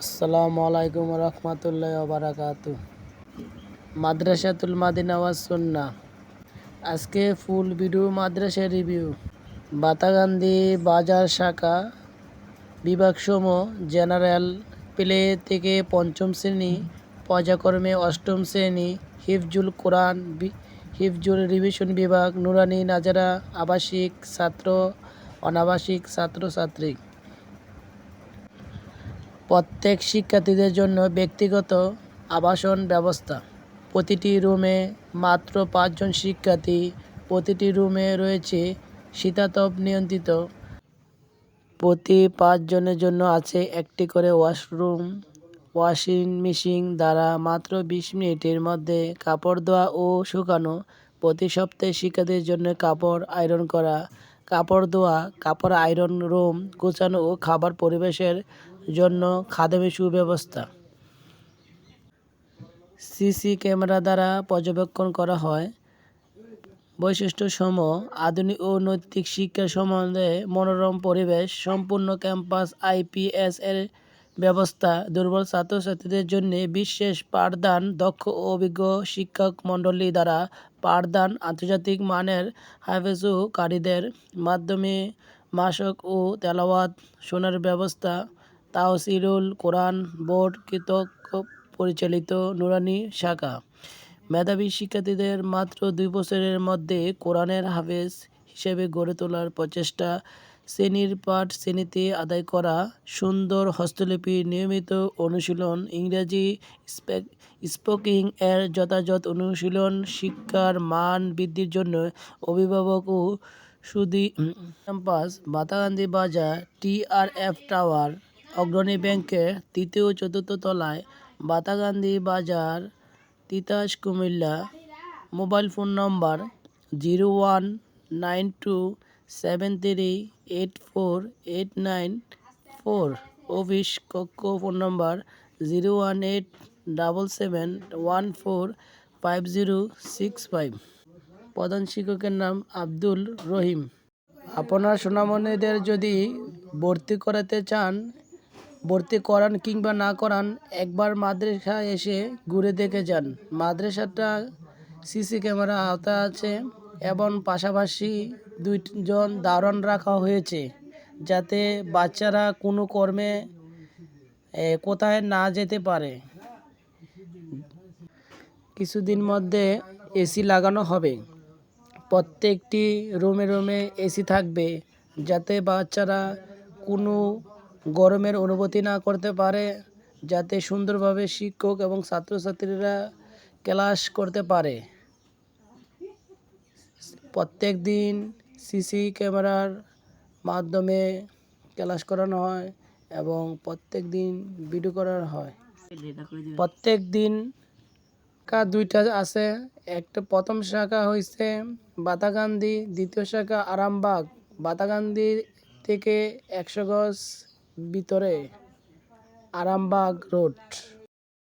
আসসালামু আলাইকুম রহমতুল্লাহ বারাকাতু। মাদ্রাসাতুল মাদিনা ওয়াস সুন্নাহ। আজকে ফুল ভিডিও মাদ্রাসা রিভিউ। বাতাগান্ধী বাজার শাখা বিভাগসমূহ জেনারেল প্লে থেকে পঞ্চম শ্রেণী, পর্যায়ক্রমে অষ্টম শ্রেণী, হিফজুল কোরআন, হিফজুল রিভিশন বিভাগ, নুরানি নাজারা, আবাসিক ছাত্র, অনাবাসিক ছাত্রছাত্রী। প্রত্যেক শিক্ষার্থীদের জন্য ব্যক্তিগত আবাসন ব্যবস্থা। প্রতিটি রুমে মাত্র 5 জন শিক্ষার্থী। প্রতিটি রুমে রয়েছে শীতাতপ নিয়ন্ত্রিত। প্রতি 5 জনের জন্য আছে একটি করে ওয়াশরুম। ওয়াশিং মেশিন দ্বারা মাত্র 20 মিনিটের মধ্যে কাপড় ধোয়া ও শুকানো। প্রতি সপ্তাহে শিক্ষার্থীদের জন্য কাপড় আয়রন করা, কাপড় ধোয়া, কাপড় আয়রন রুম গোছানো ও খাবার পরিবেশের জন্য খাদেমের সুব্যবস্থা। সিসি ক্যামেরা দ্বারা পর্যবেক্ষণ করা হয়। বৈশিষ্ট্যসমূহ: আধুনিক ও নৈতিক শিক্ষা সম্বন্ধে মনোরম পরিবেশ, সম্পূর্ণ ক্যাম্পাস, আইপিএস এর ব্যবস্থা, দুর্বল ছাত্রছাত্রীদের জন্য বিশেষ পাঠদান, দক্ষ ও অভিজ্ঞ শিক্ষক মণ্ডলী দ্বারা পাঠদান, আন্তর্জাতিক মানের হাফেজ ও কারিদের মাধ্যমে মাসক ও তেলাওয়াত শোনার ব্যবস্থা, তাওসিলুল কোরআন বোর্ড কর্তৃক পরিচালিত নুরানি শাখা। মেধাবী শিক্ষার্থীদের মাত্র 2 বছরের মধ্যে কোরআনের হাফেজ হিসেবে গড়ে তোলার প্রচেষ্টা। শ্রেণীর পাঠ শ্রেণীতে আদায় করা, সুন্দর হস্তলিপি, নিয়মিত অনুশীলন, ইংরেজি স্পিকিং এর যথাযথ অনুশীলন, শিক্ষার মান বৃদ্ধির জন্য অভিভাবক ও সুধী। ক্যাম্পাস: বাতাগান্ধী বাজার, টিআরএফ টাওয়ার, অগ্রণী ব্যাংকের 3য় ও 4র্থ তলায়, বাতাগান্ধী বাজার, তিতাস, কুমিল্লা। মোবাইল ফোন নম্বর 0192738489 অফিস কক্ষ ফোন নম্বর 01877145065। প্রধান শিক্ষকের নাম আব্দুল রহিম। আপনার সোনামণিদের যদি ভর্তি করাতে চান, ভর্তি করান কিংবা না করান, একবার মাদ্রাসায় এসে ঘুরে দেখে যান। মাদ্রাসাটা সিসি ক্যামেরা আওতায় আছে এবং পাশাপাশি 2 জন দারোয়ান রাখা হয়েছে, যাতে বাচ্চারা কোনো কর্মে কোথায় না যেতে পারে। কিছুদিন মধ্যে এসি লাগানো হবে। প্রত্যেকটি রুমে রুমে এসি থাকবে, যাতে বাচ্চারা কোনো গরমের অনুভূতি না করতে পারে, যাতে সুন্দরভাবে শিক্ষক এবং ছাত্রছাত্রীরা ক্লাস করতে পারে। প্রত্যেক দিন সিসি ক্যামেরার মাধ্যমে ক্লাস করানো হয় এবং প্রত্যেক দিন ভিডিও করা হয়। প্রত্যেক দিন দুইটা আছে। একটা প্রথম শাখা হয়েছে বাতাগান্ধী, দ্বিতীয় শাখা আরামবাগ। বাতাগান্ধী থেকে 100 গজ ভিতরে আরামবাগ রোড।